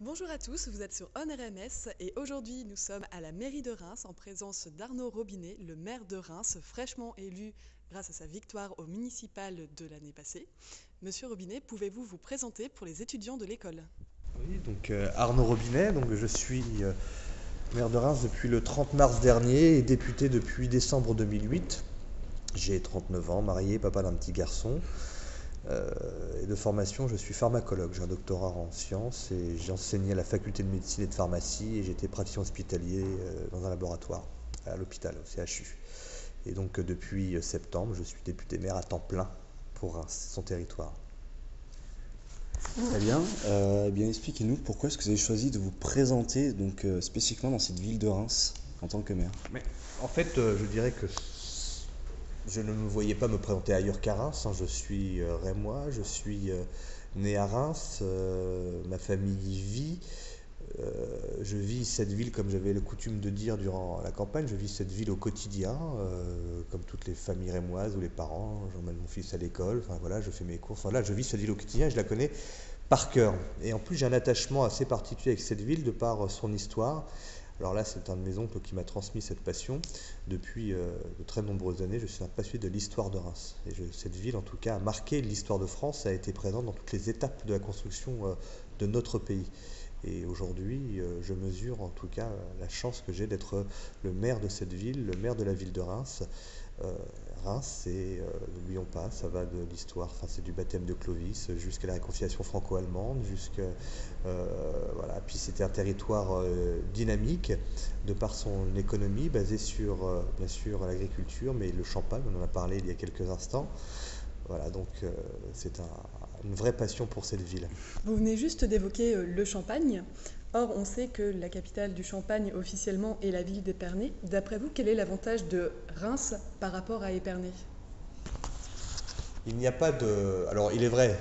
Bonjour à tous, vous êtes sur OnRMS et aujourd'hui nous sommes à la mairie de Reims en présence d'Arnaud Robinet, le maire de Reims, fraîchement élu grâce à sa victoire au municipal de l'année passée. Monsieur Robinet, pouvez-vous vous présenter pour les étudiants de l'école? Oui, donc Arnaud Robinet, donc je suis maire de Reims depuis le 30 mars dernier et député depuis décembre 2008. J'ai 39 ans, marié, papa d'un petit garçon. Et de formation, je suis pharmacologue. J'ai un doctorat en sciences et j'ai enseigné à la faculté de médecine et de pharmacie et j'étais praticien hospitalier dans un laboratoire à l'hôpital, au CHU. Et donc depuis septembre, je suis député maire à temps plein pour Reims, son territoire. Très bien. Eh bien, expliquez-nous pourquoi est-ce que vous avez choisi de vous présenter spécifiquement dans cette ville de Reims en tant que maire. Mais en fait, je dirais que je ne me voyais pas me présenter ailleurs qu'à Reims, hein. Je suis rémois, je suis né à Reims, ma famille y vit. Je vis cette ville, comme j'avais le coutume de dire durant la campagne, je vis cette ville au quotidien, comme toutes les familles rémoises ou les parents. J'emmène mon fils à l'école, enfin voilà, je fais mes courses. Enfin là, je vis cette ville au quotidien et je la connais par cœur. Et en plus, j'ai un attachement assez particulier avec cette ville de par son histoire. Alors là, c'est un de mes oncles qui m'a transmis cette passion. Depuis de très nombreuses années, je suis un passionné de l'histoire de Reims. Et cette ville, en tout cas, a marqué l'histoire de France, a été présente dans toutes les étapes de la construction de notre pays. Et aujourd'hui, je mesure en tout cas la chance que j'ai d'être le maire de cette ville, le maire de la ville de Reims. Euh, Reims, c'est, n'oublions pas, ça va de l'histoire, enfin, c'est du baptême de Clovis jusqu'à la réconciliation franco-allemande, jusqu'à voilà. Puis c'était un territoire dynamique de par son économie basée sur bien sûr l'agriculture, mais le champagne, on en a parlé il y a quelques instants. Voilà, donc une vraie passion pour cette ville. Vous venez juste d'évoquer le Champagne. Or, on sait que la capitale du Champagne officiellement est la ville d'Épernay. D'après vous, quel est l'avantage de Reims par rapport à Épernay? Il n'y a pas de. Alors, il est vrai,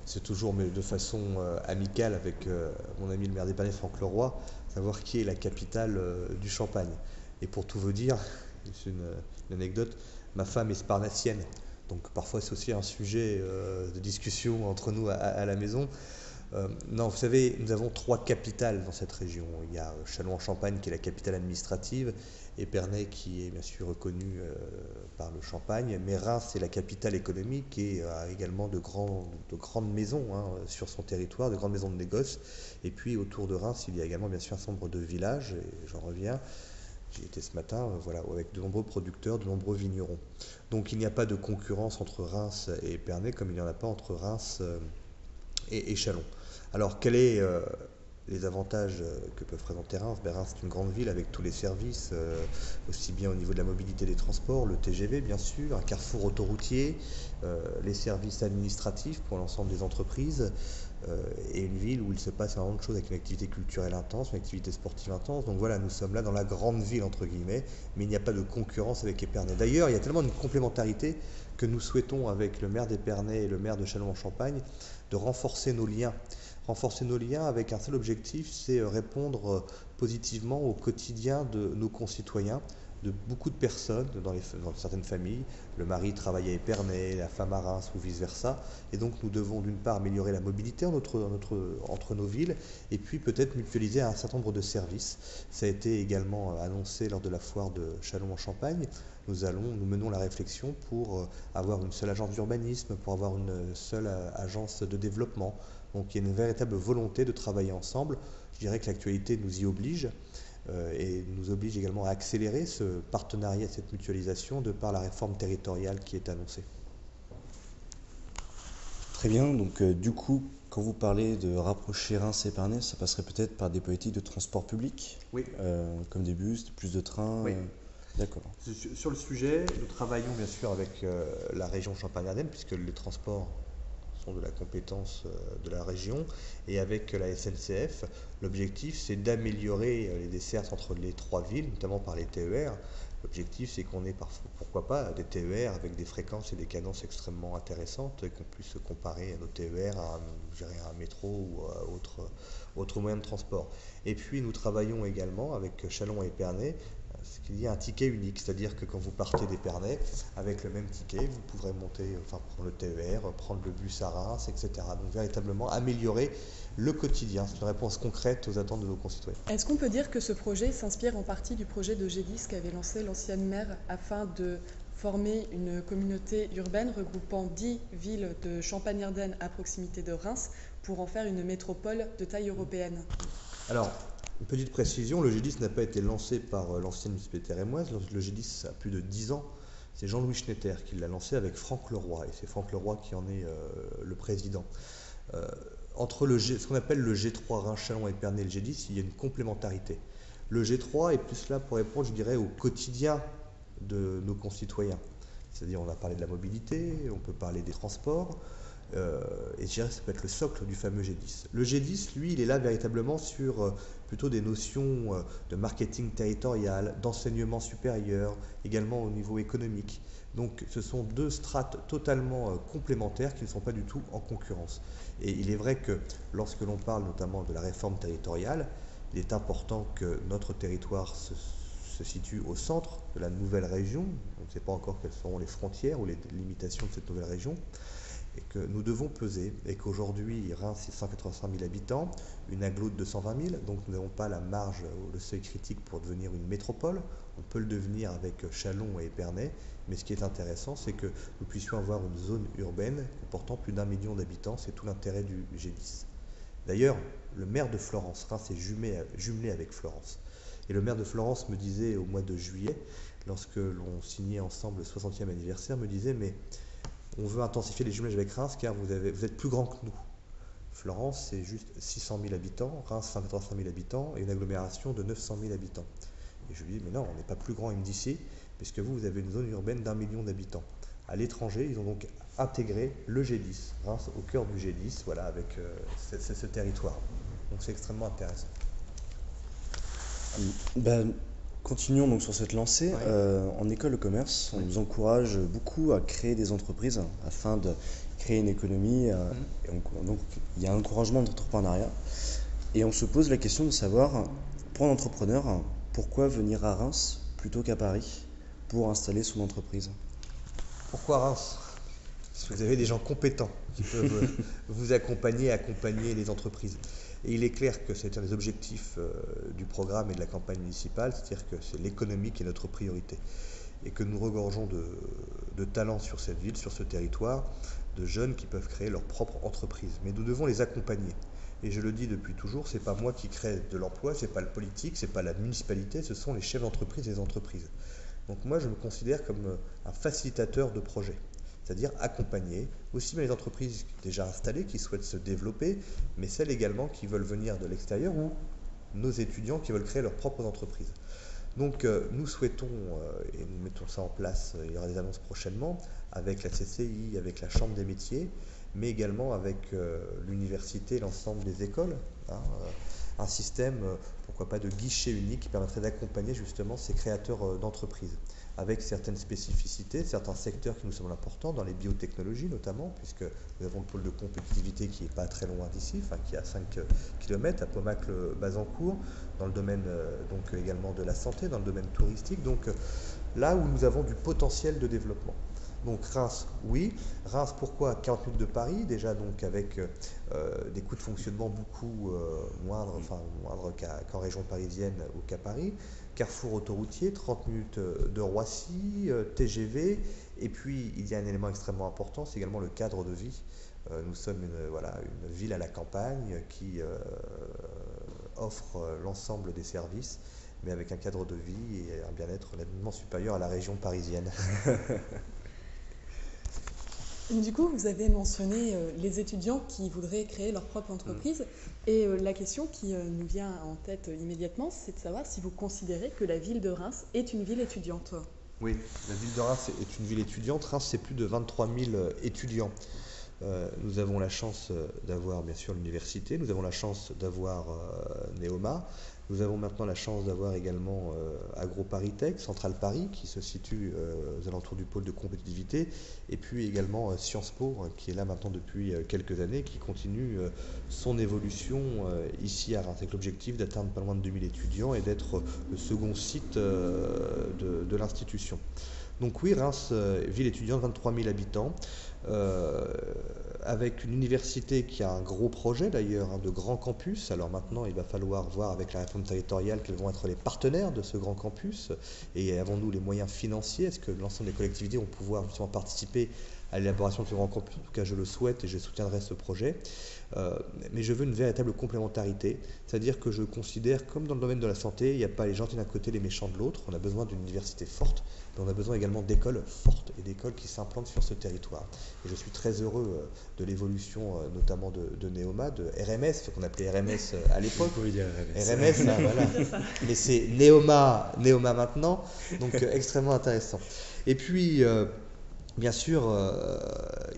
c'est toujours, mais de façon amicale avec mon ami le maire d'Épernay, Franck Leroy, savoir qui est la capitale du Champagne. Et pour tout vous dire, c'est une anecdote, ma femme est sparnassienne. Donc, parfois, c'est aussi un sujet de discussion entre nous à la maison. Non, vous savez, nous avons trois capitales dans cette région. Il y a Châlons-en-Champagne qui est la capitale administrative, Épernay qui est bien sûr reconnu par le Champagne, mais Reims c'est la capitale économique et a également de grandes maisons hein, sur son territoire, de grandes maisons de négoce. Et puis autour de Reims, il y a également bien sûr un certain nombre de villages, et j'en reviens. J'y étais ce matin, voilà, avec de nombreux producteurs, de nombreux vignerons. Donc il n'y a pas de concurrence entre Reims et Épernay comme il n'y en a pas entre Reims et Châlons. Alors, quels sont les avantages que peuvent présenter Reims? Reims, c'est une grande ville avec tous les services, aussi bien au niveau de la mobilité des transports, le TGV bien sûr, un carrefour autoroutier, les services administratifs pour l'ensemble des entreprises, et une ville où il se passe un nombre de choses avec une activité culturelle intense, une activité sportive intense. Donc voilà, nous sommes là dans la grande ville, entre guillemets, mais il n'y a pas de concurrence avec Épernay. D'ailleurs, il y a tellement une complémentarité que nous souhaitons, avec le maire d'Épernay et le maire de Châlons-en-Champagne, de renforcer nos liens. Renforcer nos liens avec un seul objectif, c'est répondre positivement au quotidien de nos concitoyens, de beaucoup de personnes dans certaines familles. Le mari travaille à Épernay, la femme à Reims ou vice-versa. Et donc nous devons d'une part améliorer la mobilité entre nos villes et puis peut-être mutualiser un certain nombre de services. Ça a été également annoncé lors de la foire de Châlons-en-Champagne. Nous menons la réflexion pour avoir une seule agence d'urbanisme, pour avoir une seule agence de développement. Donc il y a une véritable volonté de travailler ensemble. Je dirais que l'actualité nous y oblige et nous oblige également à accélérer ce partenariat, cette mutualisation de par la réforme territoriale qui est annoncée. Très bien. Du coup, quand vous parlez de rapprocher Reims et Épernay, ça passerait peut-être par des politiques de transport public, Oui, comme des bus, plus de trains. oui. D'accord. Sur le sujet, nous travaillons bien sûr avec la région Champagne-Ardenne, puisque les transports sont de la compétence de la région, et avec la SNCF. L'objectif, c'est d'améliorer les dessertes entre les trois villes, notamment par les TER. L'objectif, c'est qu'on ait pourquoi pas des TER avec des fréquences et des cadences extrêmement intéressantes et qu'on puisse comparer nos TER à un métro ou à autre moyen de transport. Et puis, nous travaillons également avec Châlons et Épernay ce qu'il y a un ticket unique, c'est-à-dire que quand vous partez d'Épernay, avec le même ticket, vous pourrez prendre le TER, prendre le bus à Reims, etc. Donc véritablement améliorer le quotidien. C'est une réponse concrète aux attentes de nos concitoyens. Est-ce qu'on peut dire que ce projet s'inspire en partie du projet de G10 qu'avait lancé l'ancienne maire afin de former une communauté urbaine regroupant 10 villes de Champagne-Ardenne à proximité de Reims pour en faire une métropole de taille européenne? Alors, une petite précision, le G10 n'a pas été lancé par l'ancienne municipalité rémoise. Le G10 a plus de 10 ans. C'est Jean-Louis Schnetter qui l'a lancé avec Franck Leroy, et c'est Franck Leroy qui en est le président. Entre ce qu'on appelle le G3 Reims, Châlons et Épernay et le G10, il y a une complémentarité. Le G3 est plus là pour répondre, je dirais, au quotidien de nos concitoyens. C'est-à-dire, on a parlé de la mobilité, on peut parler des transports, et je dirais que ça peut être le socle du fameux G10. Le G10, lui, il est là véritablement sur plutôt des notions de marketing territorial, d'enseignement supérieur, également au niveau économique. Donc ce sont deux strates totalement complémentaires qui ne sont pas du tout en concurrence. Et il est vrai que lorsque l'on parle notamment de la réforme territoriale, il est important que notre territoire se situe au centre de la nouvelle région. On ne sait pas encore quelles seront les frontières ou les limitations de cette nouvelle région. Et que nous devons peser, et qu'aujourd'hui Reims c'est 185 000 habitants, une agglo de 220 000, donc nous n'avons pas la marge ou le seuil critique pour devenir une métropole. On peut le devenir avec Châlons et Épernay, mais ce qui est intéressant, c'est que nous puissions avoir une zone urbaine comportant plus d'1 million d'habitants, c'est tout l'intérêt du G10. D'ailleurs, le maire de Florence, Reims est jumelé avec Florence, et le maire de Florence me disait au mois de juillet, lorsque l'on signait ensemble le 60e anniversaire, me disait mais on veut intensifier les jumelages avec Reims car vous êtes plus grand que nous. Florence, c'est juste 600 000 habitants, Reims, 185 000 habitants et une agglomération de 900 000 habitants. Et je lui dis, mais non, on n'est pas plus grand, il me dit si, puisque vous avez une zone urbaine d'1 million d'habitants. À l'étranger, ils ont donc intégré le G10, Reims au cœur du G10, voilà, avec ce territoire. Donc c'est extrêmement intéressant. Continuons donc sur cette lancée. Ouais. En école de commerce, on nous encourage beaucoup à créer des entreprises afin de créer une économie. Donc il y a un encouragement d'entrepreneuriat. Et on se pose la question de savoir, pour un entrepreneur, pourquoi venir à Reims plutôt qu'à Paris pour installer son entreprise? Pourquoi Reims? Parce que vous avez des gens compétents qui peuvent vous accompagner les entreprises. Et il est clair que c'est un des objectifs du programme et de la campagne municipale, c'est-à-dire que c'est l'économie qui est notre priorité. Et que nous regorgeons de talents sur cette ville, sur ce territoire, de jeunes qui peuvent créer leur propre entreprise. Mais nous devons les accompagner. Et je le dis depuis toujours, c'est pas moi qui crée de l'emploi, c'est pas le politique, c'est pas la municipalité, ce sont les chefs d'entreprise et les entreprises. Donc moi je me considère comme un facilitateur de projet. C'est-à-dire accompagner aussi bien les entreprises déjà installées qui souhaitent se développer, mais celles également qui veulent venir de l'extérieur ou nos étudiants qui veulent créer leurs propres entreprises. Donc nous souhaitons, et nous mettons ça en place, il y aura des annonces prochainement, avec la CCI, avec la Chambre des métiers, mais également avec l'université et l'ensemble des écoles, un système, pourquoi pas, de guichet unique qui permettrait d'accompagner justement ces créateurs d'entreprises, avec certaines spécificités, certains secteurs qui nous semblent importants, dans les biotechnologies notamment, puisque nous avons le pôle de compétitivité qui n'est pas très loin d'ici, qui est à 5 km, à Pomacle-Bazancourt, dans le domaine donc également de la santé, dans le domaine touristique, donc là où nous avons du potentiel de développement. Donc Reims, oui. Reims, pourquoi? 40 minutes de Paris, déjà donc avec des coûts de fonctionnement beaucoup moindres qu'en région parisienne ou qu'à Paris. Carrefour autoroutier, 30 minutes de Roissy, TGV. Et puis il y a un élément extrêmement important, c'est également le cadre de vie. Nous sommes une ville à la campagne qui offre l'ensemble des services, mais avec un cadre de vie et un bien-être nettement supérieur à la région parisienne. Du coup, vous avez mentionné les étudiants qui voudraient créer leur propre entreprise. Et la question qui nous vient en tête immédiatement, c'est de savoir si vous considérez que la ville de Reims est une ville étudiante. Oui, la ville de Reims est une ville étudiante. Reims, c'est plus de 23 000 étudiants. Nous avons la chance d'avoir bien sûr l'université, nous avons la chance d'avoir Neoma, nous avons maintenant la chance d'avoir également AgroParisTech, Centrale Paris, qui se situe aux alentours du pôle de compétitivité, et puis également Sciences Po, qui est là maintenant depuis quelques années, qui continue son évolution ici à Reims, avec l'objectif d'atteindre pas loin de 2000 étudiants et d'être le second site de l'institution. Donc oui, Reims, ville étudiante, 23 000 habitants, avec une université qui a un gros projet d'ailleurs, de grand campus. Alors maintenant, il va falloir voir avec la réforme territoriale quels vont être les partenaires de ce grand campus et avons-nous les moyens financiers? Est-ce que l'ensemble des collectivités vont pouvoir justement participer à l'élaboration de ce grand campus? En tout cas, je le souhaite et je soutiendrai ce projet. Mais je veux une véritable complémentarité, c'est-à-dire que je considère, comme dans le domaine de la santé, il n'y a pas les gentils d'un côté, les méchants de l'autre. On a besoin d'une université forte, mais on a besoin également d'écoles fortes et d'écoles qui s'implantent sur ce territoire. Et je suis très heureux de l'évolution notamment de Neoma, de RMS, ce qu'on appelait RMS à l'époque. Vous pouvez dire RMS, hein, voilà. Mais c'est Neoma maintenant, donc extrêmement intéressant. Et puis, bien sûr,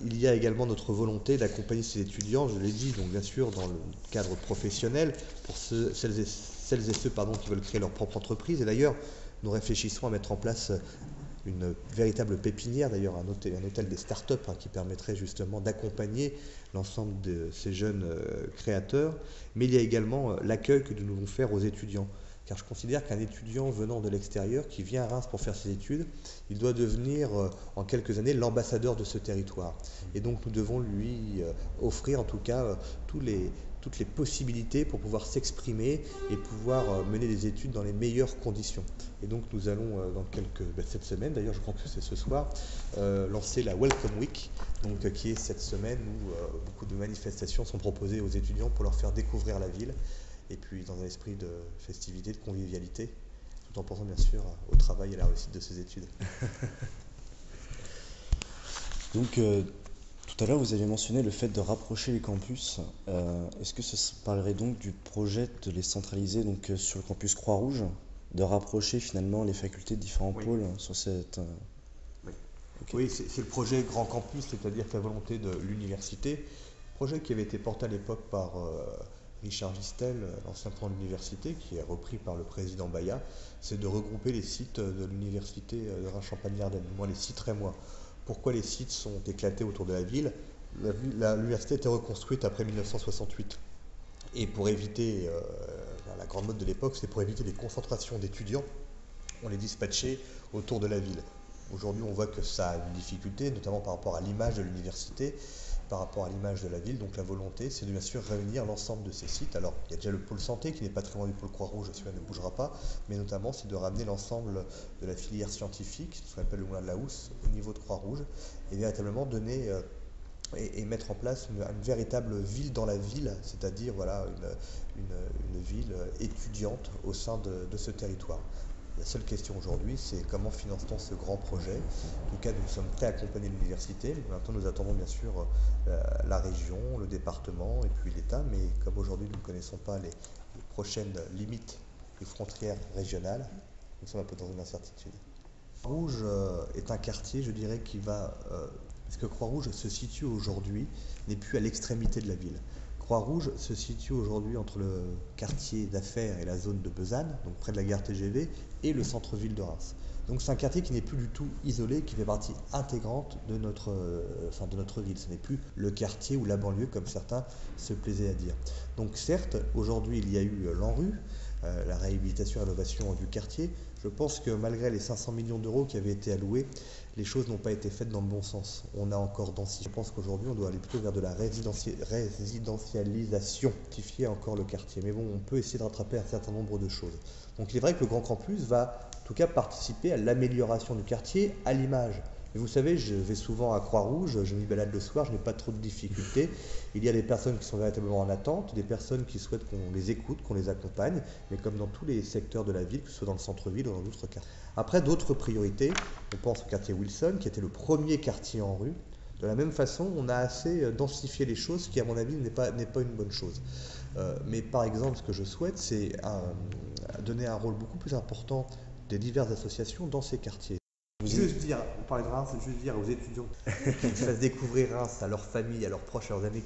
il y a également notre volonté d'accompagner ces étudiants, je l'ai dit, donc bien sûr dans le cadre professionnel, pour celles et ceux qui veulent créer leur propre entreprise. Et d'ailleurs, nous réfléchissons à mettre en place une véritable pépinière, d'ailleurs un hôtel des startups qui permettrait justement d'accompagner l'ensemble de ces jeunes créateurs. Mais il y a également l'accueil que nous devons faire aux étudiants. Car je considère qu'un étudiant venant de l'extérieur, qui vient à Reims pour faire ses études, il doit devenir en quelques années l'ambassadeur de ce territoire. Et donc nous devons lui offrir en tout cas toutes les possibilités pour pouvoir s'exprimer et pouvoir mener des études dans les meilleures conditions. Et donc nous allons cette semaine, d'ailleurs je crois que c'est ce soir, lancer la Welcome Week, donc, qui est cette semaine où beaucoup de manifestations sont proposées aux étudiants pour leur faire découvrir la ville. Et puis dans un esprit de festivité, de convivialité, tout en pensant bien sûr au travail et à la réussite de ces études. Donc, tout à l'heure, vous avez mentionné le fait de rapprocher les campus. Est-ce que ça parlerait donc du projet de les centraliser donc, sur le campus Croix-Rouge, de rapprocher finalement les facultés de différents pôles sur cette... Oui, Okay. oui c'est le projet Grand Campus, c'est-à-dire la volonté de l'université, projet qui avait été porté à l'époque par Richard Gistel, l'ancien plan de l'université, qui est repris par le président Bayat, c'est de regrouper les sites de l'université de Reims-Champagne-Ardenne, du moins les sites rémois. Pourquoi les sites sont éclatés autour de la ville? L'université a été reconstruite après 1968. Et pour éviter, la grande mode de l'époque, c'est pour éviter les concentrations d'étudiants, on les dispatchait autour de la ville. Aujourd'hui, on voit que ça a une difficulté, notamment par rapport à l'image de l'université, par rapport à l'image de la ville. Donc la volonté, c'est de bien sûr réunir l'ensemble de ces sites. Alors, il y a déjà le pôle santé qui n'est pas très loin du pôle Croix-Rouge, celui-là ne bougera pas, mais notamment c'est de ramener l'ensemble de la filière scientifique, ce qu'on appelle le moulin de la Housse, au niveau de Croix-Rouge, et véritablement donner et mettre en place une véritable ville dans la ville, c'est-à-dire voilà, une ville étudiante au sein de ce territoire. La seule question aujourd'hui, c'est comment finance-t-on ce grand projet? En tout cas, nous sommes prêts à accompagner l'université. Maintenant, nous attendons bien sûr la région, le département et puis l'État. Mais comme aujourd'hui, nous ne connaissons pas les prochaines limites et frontières régionales, nous sommes un peu dans une incertitude. Croix-Rouge est un quartier, je dirais, qui va... parce que Croix-Rouge se situe aujourd'hui, n'est plus à l'extrémité de la ville. Croix-Rouge se situe aujourd'hui entre le quartier d'affaires et la zone de Besanne, donc près de la gare TGV, et le centre-ville de Reims. Donc c'est un quartier qui n'est plus du tout isolé, qui fait partie intégrante de notre ville. Ce n'est plus le quartier ou la banlieue, comme certains se plaisaient à dire. Donc certes, aujourd'hui il y a eu l'ANRU, la réhabilitation et rénovation du quartier. Je pense que malgré les 500 millions d'euros qui avaient été alloués, les choses n'ont pas été faites dans le bon sens. On a encore densifié. Je pense qu'aujourd'hui, on doit aller plutôt vers de la résidentialisation, rectifier encore le quartier. Mais bon, on peut essayer de rattraper un certain nombre de choses. Donc il est vrai que le Grand Campus va en tout cas participer à l'amélioration du quartier, à l'image. Et vous savez, je vais souvent à Croix-Rouge, je m'y balade le soir, je n'ai pas trop de difficultés. Il y a des personnes qui sont véritablement en attente, des personnes qui souhaitent qu'on les écoute, qu'on les accompagne, mais comme dans tous les secteurs de la ville, que ce soit dans le centre-ville ou dans d'autres quartiers. Après, d'autres priorités, on pense au quartier Wilson, qui était le premier quartier en rue. De la même façon, on a assez densifié les choses, ce qui à mon avis n'est pas une bonne chose. Mais par exemple, ce que je souhaite, c'est donner un rôle beaucoup plus important des diverses associations dans ces quartiers. Juste dire, on parlait de Reims, juste dire aux étudiants qu'ils fassent découvrir Reims à leurs familles, à leurs proches, à leurs amis.